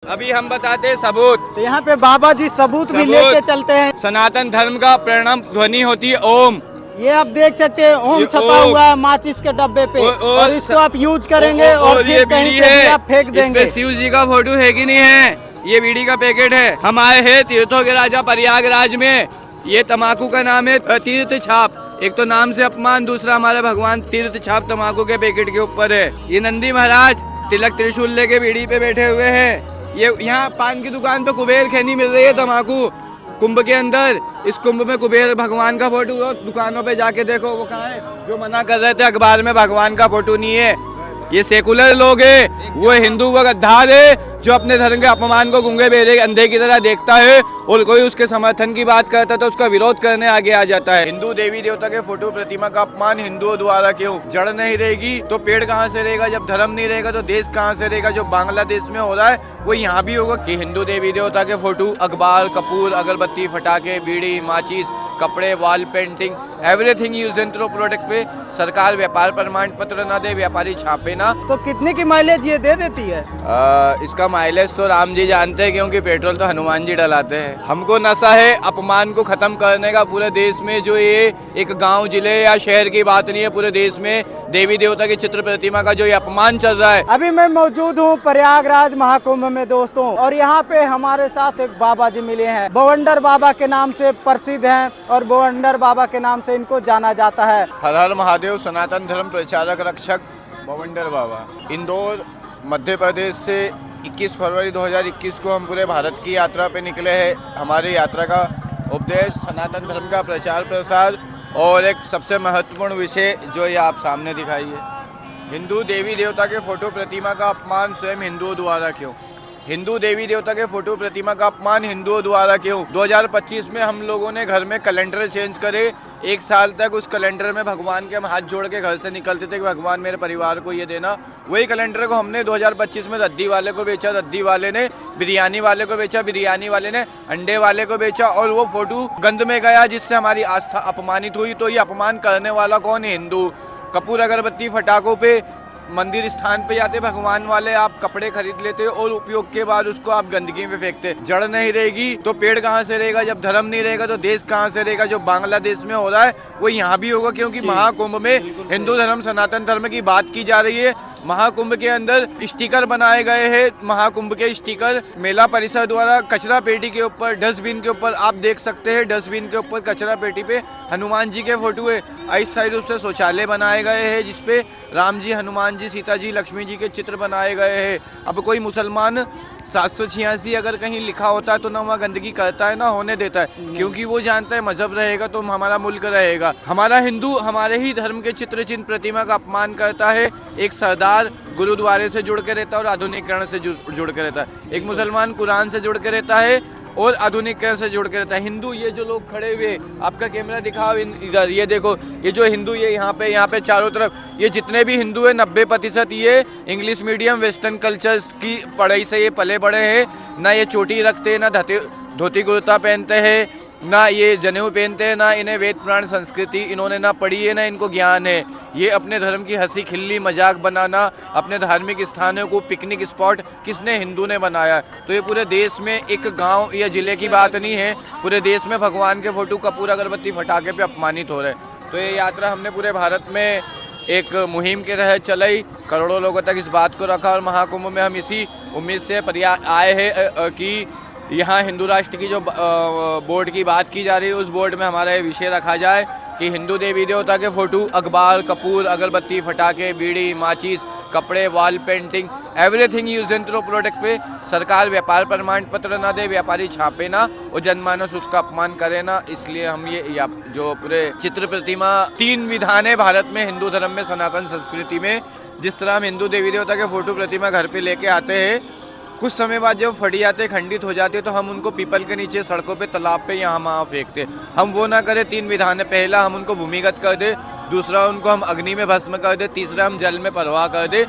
अभी हम बताते हैं सबूत। तो यहाँ पे बाबा जी सबूत भी लेके चलते हैं। सनातन धर्म का प्रणव ध्वनि होती है ओम। ये आप देख सकते हैं ओम छपा हुआ है माचिस के डब्बे पे और इसको आप यूज करेंगे और फिर कहीं पे भी आप फेंक देंगे। शिव जी का फोटो है कि नहीं है? ये बीड़ी का पैकेट है। हम आए हैं तीर्थों के राजा प्रयागराज में। ये तम्बाकू का नाम है तीर्थ छाप। एक तो नाम से अपमान, दूसरा हमारे भगवान तीर्थ छाप तम्बाकू के पैकेट के ऊपर है। ये नंदी महाराज तिलक त्रिशूल लेके बीड़ी पे बैठे हुए हैं। ये यहाँ पान की दुकान पे कुबेर खैनी मिल रही है तम्बाकू कुंभ के अंदर। इस कुंभ में कुबेर भगवान का फोटो, दुकानों पे जाके देखो वो कहाँ है। जो मना कर रहे थे अखबार में भगवान का फोटो नहीं है, ये सेकुलर लोग हैं। वो हिंदू व गद्दार है जो अपने धर्म के अपमान को गूंगे बेरे अंधे की तरह देखता है और कोई उसके समर्थन की बात करता है तो उसका विरोध करने आगे आ जाता है। हिंदू देवी देवता के फोटो प्रतिमा का अपमान हिंदुओं द्वारा क्यों? जड़ नहीं रहेगी तो पेड़ कहाँ से रहेगा? जब धर्म नहीं रहेगा तो देश कहाँ से रहेगा? जो बांग्लादेश में हो रहा है वो यहाँ भी होगा कि हिंदू देवी देवता के फोटो अखबार, कपूर, अगरबत्ती, फटाके, बीड़ी, माचिस, कपड़े, wall painting, everything use in through product पे सरकार व्यापार प्रमाण पत्र ना दे, व्यापारी छापे ना। तो कितने की माइलेज ये दे देती है? इसका माइलेज तो राम जी जानते हैं क्योंकि पेट्रोल तो हनुमान जी डलाते हैं। हमको नशा है अपमान को खत्म करने का पूरे देश में। जो ये एक गांव, जिले या शहर की बात नहीं है, पूरे देश में देवी देवता की चित्र प्रतिमा का जो ये अपमान चल रहा है। अभी मैं मौजूद हूँ प्रयागराज महाकुंभ में दोस्तों, और यहाँ पे हमारे साथ एक बाबा जी मिले हैं। बवंडर बाबा के नाम से प्रसिद्ध हैं और बवंडर बाबा के नाम से इनको जाना जाता है। हर हर महादेव सनातन धर्म प्रचारक रक्षक बवंडर बाबा। इंदौर मध्य प्रदेश से 21 फरवरी 2021 को हम पूरे भारत की यात्रा पे निकले हैं। हमारी यात्रा का उपदेश सनातन धर्म का प्रचार प्रसार और एक सबसे महत्वपूर्ण विषय जो ये आप सामने दिखाई है, हिंदू देवी देवता के फोटो प्रतिमा का अपमान स्वयं हिंदुओं द्वारा क्यों? हिंदू देवी देवता के फोटो प्रतिमा का अपमान हिंदुओं द्वारा क्यों? 2025 में हम लोगों ने घर में कैलेंडर चेंज करे। एक साल तक उस कैलेंडर में भगवान के हम हाथ जोड़ के घर से निकलते थे कि भगवान मेरे परिवार को ये देना। वही कैलेंडर को हमने 2025 में रद्दी वाले को बेचा, रद्दी वाले ने बिरयानी वाले को बेचा, बिरयानी वाले ने अंडे वाले को बेचा और वो फोटो गंद में गया जिससे हमारी आस्था अपमानित हुई। तो ये अपमान करने वाला कौन है? हिंदू। कपूर, अगरबत्ती, फटाकों पे मंदिर स्थान पे जाते भगवान वाले आप कपड़े खरीद लेते हो और उपयोग के बाद उसको आप गंदगी में फेंकते। जड़ नहीं रहेगी तो पेड़ कहाँ से रहेगा? जब धर्म नहीं रहेगा तो देश कहाँ से रहेगा? जो बांग्लादेश में हो रहा है वो यहाँ भी होगा क्योंकि महाकुंभ में हिंदू धर्म सनातन धर्म की बात की जा रही है। महाकुंभ के अंदर स्टिकर बनाए गए हैं। महाकुंभ के स्टिकर मेला परिसर द्वारा कचरा पेटी के ऊपर, डस्टबिन के ऊपर आप देख सकते हैं। डस्टबिन के ऊपर कचरा पेटी पे हनुमान जी के फोटो है। अस्थायी रूप से शौचालय बनाए गए हैं जिसपे राम जी, हनुमान जी, सीता जी, लक्ष्मी जी के चित्र बनाए गए हैं। अब कोई मुसलमान 786 अगर कहीं लिखा होता है तो ना वहाँ गंदगी करता है ना होने देता है क्योंकि वो जानता है मजहब रहेगा तो हमारा मुल्क रहेगा। हमारा हिंदू हमारे ही धर्म के चित्र चिन्ह प्रतिमा का अपमान करता है। एक सरदार गुरुद्वारे से जुड़ के रहता है और आधुनिकीकरण से जुड़ के रहता है। एक मुसलमान कुरान से जुड़ के रहता है और आधुनिकीकरण से जुड़ के रहता है। हिंदू ये जो लोग खड़े हुए, आपका कैमरा दिखाओ इधर, ये देखो ये जो हिंदू ये यहाँ पे चारों तरफ ये जितने भी हिंदू है 90% ये इंग्लिश मीडियम वेस्टर्न कल्चर की पढ़ाई से ये पले बड़े हैं। ना ये चोटी रखते, ना धोती कुर्ता पहनते हैं, ना ये जनेऊ पहनते हैं, ना इन्हें वेद पुराण संस्कृति इन्होंने ना पढ़ी है ना इनको ज्ञान है। ये अपने धर्म की हंसी खिल्ली मजाक बनाना, अपने धार्मिक स्थानों को पिकनिक स्पॉट किसने? हिंदू ने बनाया। तो ये पूरे देश में एक गांव या जिले की बात नहीं है, पूरे देश में भगवान के फोटो कपूर, अगरबत्ती, फटाके पे अपमानित हो रहे। तो ये यात्रा हमने पूरे भारत में एक मुहिम के तहत चलाई, करोड़ों लोगों तक इस बात को रखा और महाकुंभ में हम इसी उम्मीद से आए हैं कि यहाँ हिंदू राष्ट्र की जो बोर्ड की बात की जा रही है उस बोर्ड में हमारा ये विषय रखा जाए कि हिंदू देवी देवता के फोटो अखबार, कपूर, अगरबत्ती, फटाके, बीड़ी, माचिस, कपड़े, wall painting, everything use in through product पे सरकार व्यापार प्रमाण पत्र ना दे, व्यापारी छापे ना और जनमानस उसका अपमान करे ना। इसलिए हम ये जो पूरे चित्र प्रतिमा 3 विधान है भारत में हिंदू धर्म में, सनातन संस्कृति में। जिस तरह हम हिंदू देवी देवता के फोटो प्रतिमा घर पे लेके आते हैं, कुछ समय बाद जब फटी जाते, खंडित हो जाते तो हम उनको पीपल के नीचे, सड़कों पे, तालाब पे यहाँ वहाँ फेंकते। हम वो ना करें। 3 विधान है। पहला हम उनको भूमिगत कर दे, दूसरा उनको हम अग्नि में भस्म कर दे, तीसरा हम जल में प्रवाह कर दे।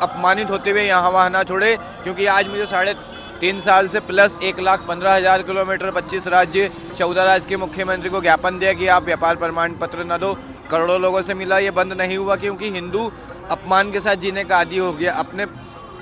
अपमानित होते हुए यहाँ वहाँ ना छोड़े क्योंकि आज मुझे 3.5 साल से प्लस 1,15,000 किलोमीटर 25 राज्य 14 राज्य के मुख्यमंत्री को ज्ञापन दिया कि आप व्यापार प्रमाण पत्र न दो। करोड़ों लोगों से मिला, ये बंद नहीं हुआ क्योंकि हिंदू अपमान के साथ जीने का आदी हो गया। अपने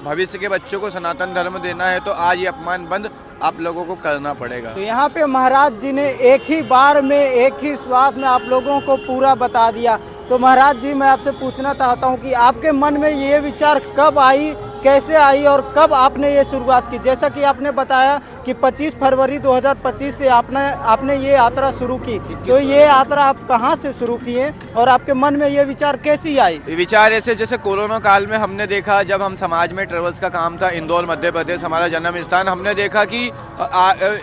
भविष्य के बच्चों को सनातन धर्म देना है तो आज ये अपमान बंद आप लोगों को करना पड़ेगा। तो यहाँ पे महाराज जी ने एक ही बार में एक ही श्वास में आप लोगों को पूरा बता दिया। तो महाराज जी मैं आपसे पूछना चाहता हूँ कि आपके मन में ये विचार कब आई, कैसे आई और कब आपने ये शुरुआत की? जैसा कि आपने बताया कि 25 फरवरी 2025 से आपने ये यात्रा शुरू की, तो ये यात्रा आप कहाँ से शुरू किए और आपके मन में ये विचार कैसी आई? विचार ऐसे, जैसे कोरोना काल में हमने देखा, जब हम समाज में ट्रेवल्स का काम था, इंदौर मध्य प्रदेश हमारा जन्म स्थान, हमने देखा कि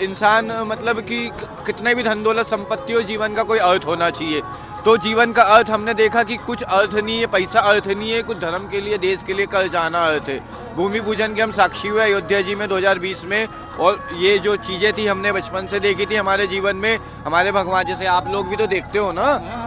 इंसान मतलब कि कितने भी धन दौलत संपत्ति हो, जीवन का कोई अर्थ होना चाहिए। तो जीवन का अर्थ हमने देखा कि कुछ अर्थ नहीं है, पैसा अर्थ नहीं है, कुछ धर्म के लिए देश के लिए कर जाना अर्थ है। भूमि पूजन के हम साक्षी हुए अयोध्या जी में 2020 में, और ये जो चीज़ें थी हमने बचपन से देखी थी हमारे जीवन में, हमारे भगवान, जैसे आप लोग भी तो देखते हो ना,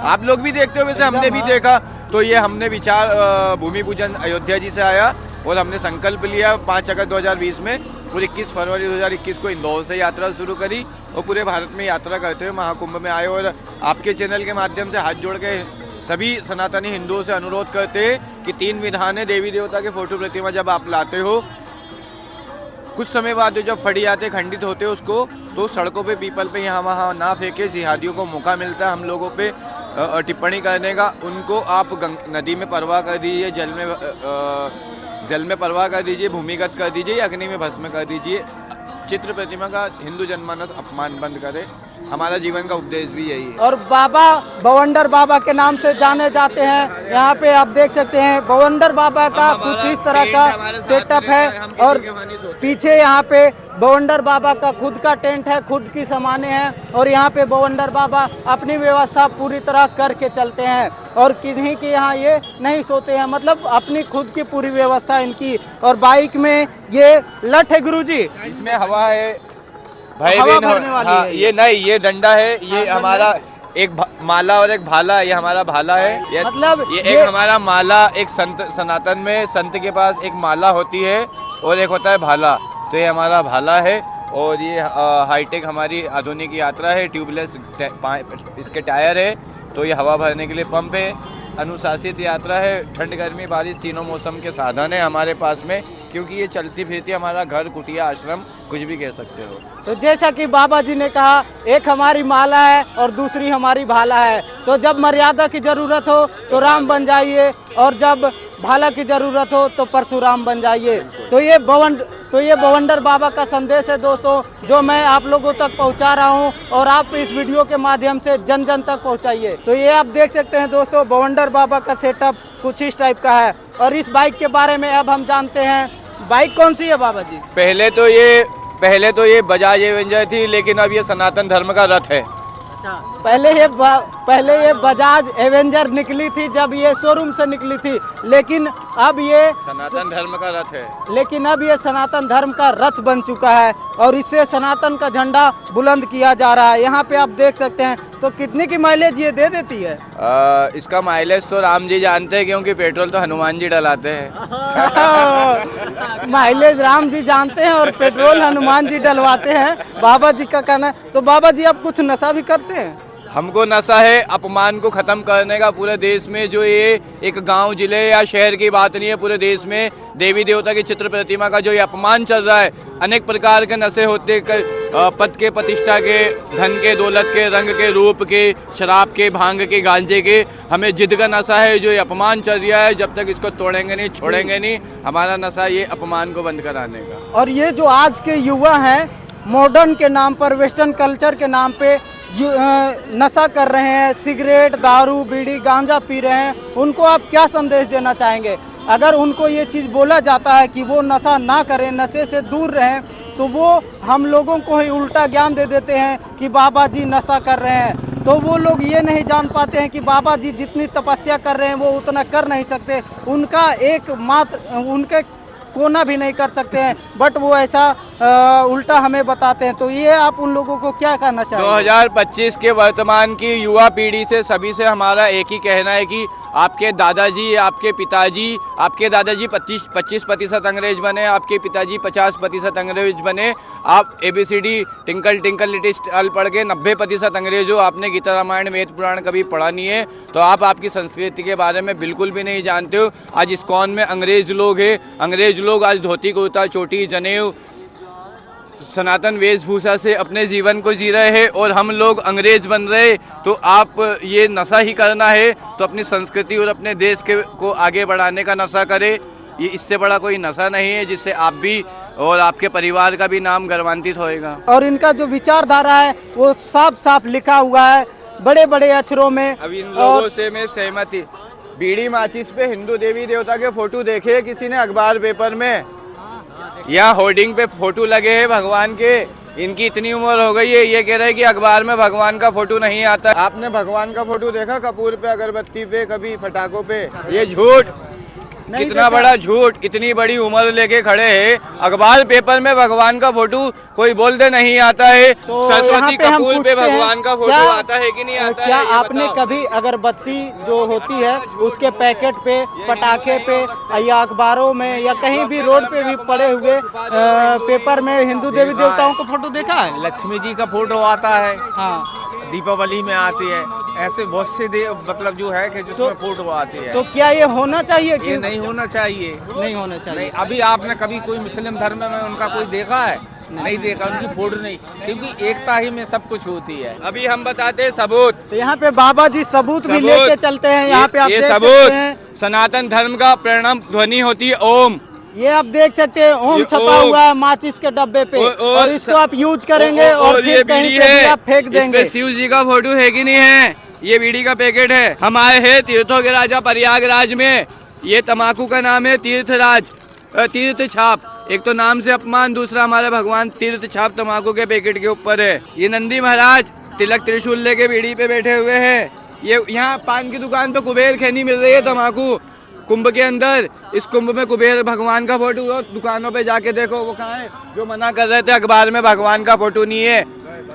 आप लोग भी देखते हो, वैसे हमने भी देखा। तो ये हमने विचार भूमि पूजन अयोध्या जी से आया और हमने संकल्प लिया 5 अगस्त 2020 में, और 21 फरवरी 2021 को इंदौर से यात्रा शुरू करी और पूरे भारत में यात्रा करते हुए महाकुंभ में आए। और आपके चैनल के माध्यम से हाथ जोड़ के सभी सनातनी हिंदुओं से अनुरोध करते हैं कि 3 विधान है देवी देवता के फोटो प्रतिमा जब आप लाते हो, कुछ समय बाद जब फटी आते खंडित होते हो उसको, तो सड़कों पे पीपल पे यहाँ वहाँ ना फेंके। जिहादियों को मौका मिलता है हम लोगों पे टिप्पणी करने का, उनको आप नदी में परवाह कर दीजिए, जल में परवाह कर दीजिए, भूमिगत कर दीजिए, अग्नि में भस्म कर दीजिए। चित्र प्रतिमा का हिंदू जनमानस अपमान बंद करे, हमारा जीवन का उपदेश भी यही है। और बाबा बवंडर बाबा के नाम से जाने जाते हैं। यहाँ पे आप देख सकते हैं बवंडर बाबा का कुछ इस तरह का सेटअप है, और पीछे यहाँ पे बवंडर बाबा का खुद का टेंट है, खुद की सामानें हैं, और यहाँ पे बवंडर बाबा अपनी व्यवस्था पूरी तरह करके चलते हैं, और किन्हीं के यहाँ ये नहीं सोते हैं, मतलब अपनी खुद की पूरी व्यवस्था इनकी। और बाइक में ये लठ है गुरुजी, इसमें हवा है, हवा भरने वाली हाँ, है ये नहीं, ये डंडा है, ये हमारा एक माला और एक भाला है, ये हमारा भाला है। ये मतलब ये एक हमारा माला, एक संत सनातन में संत के पास एक माला होती है और एक होता है भाला, तो ये हमारा भाला है। और ये हाईटेक हमारी आधुनिक यात्रा है, ट्यूबलेस इसके टायर है, तो ये हवा भरने के लिए पंप है। अनुशासित यात्रा है, ठंड गर्मी बारिश तीनों मौसम के साधन है हमारे पास में, क्योंकि ये चलती फिरती हमारा घर, कुटिया, आश्रम, कुछ भी कह सकते हो। तो जैसा कि बाबा जी ने कहा, एक हमारी माला है और दूसरी हमारी भाला है। तो जब मर्यादा की जरूरत हो तो राम बन जाइए, और जब भाला की जरूरत हो तो परशुराम बन जाइए। तो ये बवंडर बाबा का संदेश है दोस्तों, जो मैं आप लोगों तक पहुंचा रहा हूं, और आप इस वीडियो के माध्यम से जन जन तक पहुंचाइए। तो ये आप देख सकते हैं दोस्तों, बवंडर बाबा का सेटअप कुछ इस टाइप का है। और इस बाइक के बारे में अब हम जानते हैं। बाइक कौन सी है बाबा जी? पहले तो ये बजाज एवेंजर थी, लेकिन अब ये सनातन धर्म का रथ है। पहले ये बजाज एवेंजर निकली थी जब ये शोरूम से निकली थी, लेकिन अब ये सनातन धर्म का रथ है। लेकिन अब ये सनातन धर्म का रथ बन चुका है, और इससे सनातन का झंडा बुलंद किया जा रहा है। यहाँ पे आप देख सकते हैं। तो कितने की माइलेज ये दे देती है? इसका माइलेज तो राम जी जानते हैं, क्योंकि पेट्रोल तो हनुमान जी डलाते हैं। माइलेज राम जी जानते हैं और पेट्रोल हनुमान जी डलवाते हैं, बाबा जी का कहना है। तो बाबा जी आप कुछ नशा भी करते हैं? हमको नशा है अपमान को ख़त्म करने का पूरे देश में। जो ये एक गांव, जिले या शहर की बात नहीं है, पूरे देश में देवी देवता की चित्र प्रतिमा का जो ये अपमान चल रहा है, अनेक प्रकार के नशे होते, पद के, प्रतिष्ठा के, धन के, दौलत के, रंग के, रूप के, शराब के, भांग के, गांजे के, हमें जिद का नशा है जो ये अपमान चल रहा है। जब तक इसको तोड़ेंगे नहीं, छोड़ेंगे नहीं, हमारा नशा ये अपमान को बंद कराने का। और ये जो आज के युवा हैं, मॉडर्न के नाम पर, वेस्टर्न कल्चर के नाम पे नशा कर रहे हैं, सिगरेट, दारू, बीड़ी, गांजा पी रहे हैं, उनको आप क्या संदेश देना चाहेंगे? अगर उनको ये चीज़ बोला जाता है कि वो नशा ना करें, नशे से दूर रहें, तो वो हम लोगों को ही उल्टा ज्ञान दे देते हैं कि बाबा जी नशा कर रहे हैं। तो वो लोग ये नहीं जान पाते हैं कि बाबा जी जितनी तपस्या कर रहे हैं वो उतना कर नहीं सकते, उनका एकमात्र उनके कोना भी नहीं कर सकते हैं, बट वो ऐसा उल्टा हमें बताते हैं। तो ये आप उन लोगों को क्या कहना चाहेंगे? 2025 के वर्तमान की युवा पीढ़ी से सभी से हमारा एक ही कहना है कि आपके दादाजी, आपके पिताजी, आपके दादाजी 25% अंग्रेज बने, आपके पिताजी 50% अंग्रेज बने, आप ABCD tinkle tinkle little star पढ़ के 90% अंग्रेज हो, आपने गीता रामायण वेद पुराण कभी पढ़ा नहीं है, तो आप आपकी संस्कृति के बारे में बिल्कुल भी नहीं जानते हो। आज इस्कॉन में अंग्रेज लोग हैं, अंग्रेज लोग आज धोती कुर्ता चोटी जनेऊ सनातन वेशभूषा से अपने जीवन को जी रहे हैं और हम लोग अंग्रेज बन रहे। तो आप ये नशा ही करना है तो अपनी संस्कृति और अपने देश के को आगे बढ़ाने का नशा करें। ये इससे बड़ा कोई नशा नहीं है जिससे आप भी और आपके परिवार का भी नाम गर्वान्वित होएगा। और इनका जो विचारधारा है वो साफ साफ लिखा हुआ है बड़े बड़े अक्षरों में। अब इन लोगों से मैं सहमत ही। बीड़ी माचिस पे हिंदू देवी देवता के फोटो देखे किसी ने अखबार पेपर में? यहाँ होर्डिंग पे फोटो लगे हैं भगवान के। इनकी इतनी उम्र हो गई है, ये कह रहे हैं कि अखबार में भगवान का फोटो नहीं आता। आपने भगवान का फोटो देखा कपूर पे, अगरबत्ती पे, कभी पटाखों पे? ये झूठ, कितना बड़ा झूठ। इतनी बड़ी उम्र लेके खड़े हैं, अखबार पेपर में भगवान का फोटो कोई बोलते नहीं आता है। तो सरस्वती कपूर पे भगवान का फोटो क्या, आता है कि नहीं आता क्या है? ये आपने बताओ। कभी अगरबत्ती जो होती है उसके पैकेट पे, पटाखे पे या अखबारों में या कहीं भी रोड पे भी पड़े हुए पेपर में हिंदू देवी देवताओं का फोटो देखा है? लक्ष्मी जी का फोटो आता है, हाँ। दीपावली में आती है, ऐसे बहुत से मतलब जो है कि जिसमें फोटो आती है। तो क्या ये होना चाहिए कि ये नहीं होना चाहिए? नहीं होना चाहिए? नहीं, अभी आपने कभी कोई मुस्लिम धर्म में उनका कोई देखा है? नहीं देखा, उनकी फोटो नहीं, क्योंकि एकता ही में सब कुछ होती है। अभी हम बताते हैं सबूत। तो यहाँ पे बाबा जी सबूत भी लेके चलते हैं। यहाँ पे आप ये देख सबूत सकते हैं, सनातन धर्म का प्रणव ध्वनि होती है ओम। ये आप देख सकते हैं ओम ये छपा ओम। हुआ है माचिस के डब्बे पे, और इसको आप यूज करेंगे और ये फिर कहीं बीड़ी पे भी है, आप फेंक देंगे। इसमें शिव जी का फोटो है कि नहीं है? ये बीड़ी का पैकेट है। हम आए हैं तीर्थों के राजा प्रयागराज में। ये तम्बाकू का नाम है तीर्थराज, तीर्थ छाप। एक तो नाम से अपमान, दूसरा हमारे भगवान तीर्थ छाप तम्बाकू के पैकेट के ऊपर है। ये नंदी महाराज तिलक त्रिशूल लेके बीड़ी पे बैठे हुए हैं। ये यहाँ पान की दुकान पे कुबेर खैनी मिल रही है तम्बाकू कुंभ के अंदर। इस कुंभ में कुबेर भगवान का फोटो, दुकानों पे जाके देखो वो कहाँ है जो मना कर रहे थे अखबार में भगवान का फोटो नहीं है।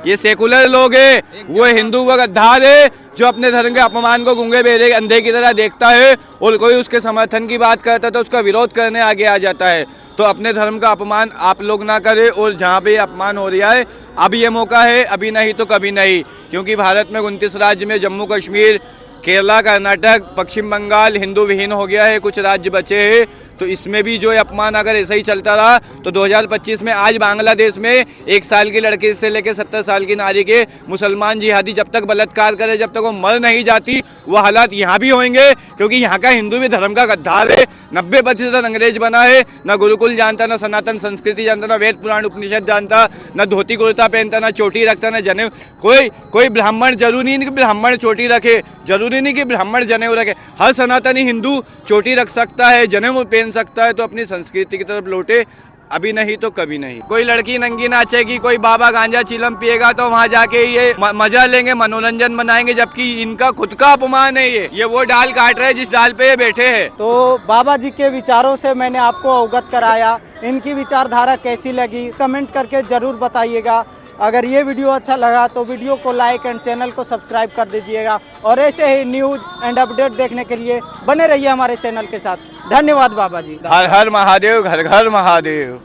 ये सेकुलर लोग हैं, वो हिंदू व गद्दार है जो अपने धर्म के अपमान को गूंगे बेरे अंधे की तरह देखता है, और कोई उसके समर्थन की बात करता है तो उसका विरोध करने आगे आ जाता है। तो अपने धर्म का अपमान आप लोग ना करें, और जहाँ पे अपमान हो रहा है अब ये मौका है, अभी नहीं तो कभी नहीं। क्योंकि भारत में 29 राज्य में जम्मू कश्मीर, केरला, कर्नाटक, पश्चिम बंगाल हिंदू विहीन हो गया है, कुछ राज्य बचे हैं। तो इसमें भी जो अपमान अगर ऐसा ही चलता रहा तो 2025 में आज बांग्लादेश में 1 साल की लड़की से लेकर 70 साल की नारी के मुसलमान जिहादी जब तक बलात्कार करे, जब तक वो मर नहीं जाती, वो हालात यहाँ भी होंगे। क्योंकि यहाँ का हिंदू भी धर्म का गद्दार है। 90% अंग्रेज बना है, ना गुरुकुल जानता, ना सनातन संस्कृति जानता, ना वेद पुराण उपनिषद जानता, ना धोती कुर्ता पहनता, ना चोटी रखता, ना जनेऊ। कोई ब्राह्मण, जरूरी नहीं कि ब्राह्मण चोटी रखे, जरूरी नहीं कि ब्राह्मण जनेऊ रखे। हर सनातनी हिंदू चोटी रख सकता है, जनेऊ पहन सकता है। तो अपनी संस्कृति की तरफ लौटे, अभी नहीं तो कभी नहीं। कोई लड़की नंगी नाचेगी, कोई बाबा गांजा चिलम पिएगा तो वहाँ जाके ये मजा लेंगे, मनोरंजन मनाएंगे, जबकि इनका खुद का अपमान है। ये वो डाल काट रहे हैं जिस डाल पे ये बैठे हैं। तो बाबा जी के विचारों से मैंने आपको अवगत कराया। इनकी विचारधारा कैसी लगी कमेंट करके जरूर बताइएगा। अगर ये वीडियो अच्छा लगा तो वीडियो को लाइक एंड चैनल को सब्सक्राइब कर दीजिएगा, और ऐसे ही न्यूज़ एंड अपडेट देखने के लिए बने रहिए हमारे चैनल के साथ। धन्यवाद बाबा जी। हर हर महादेव, घर घर महादेव।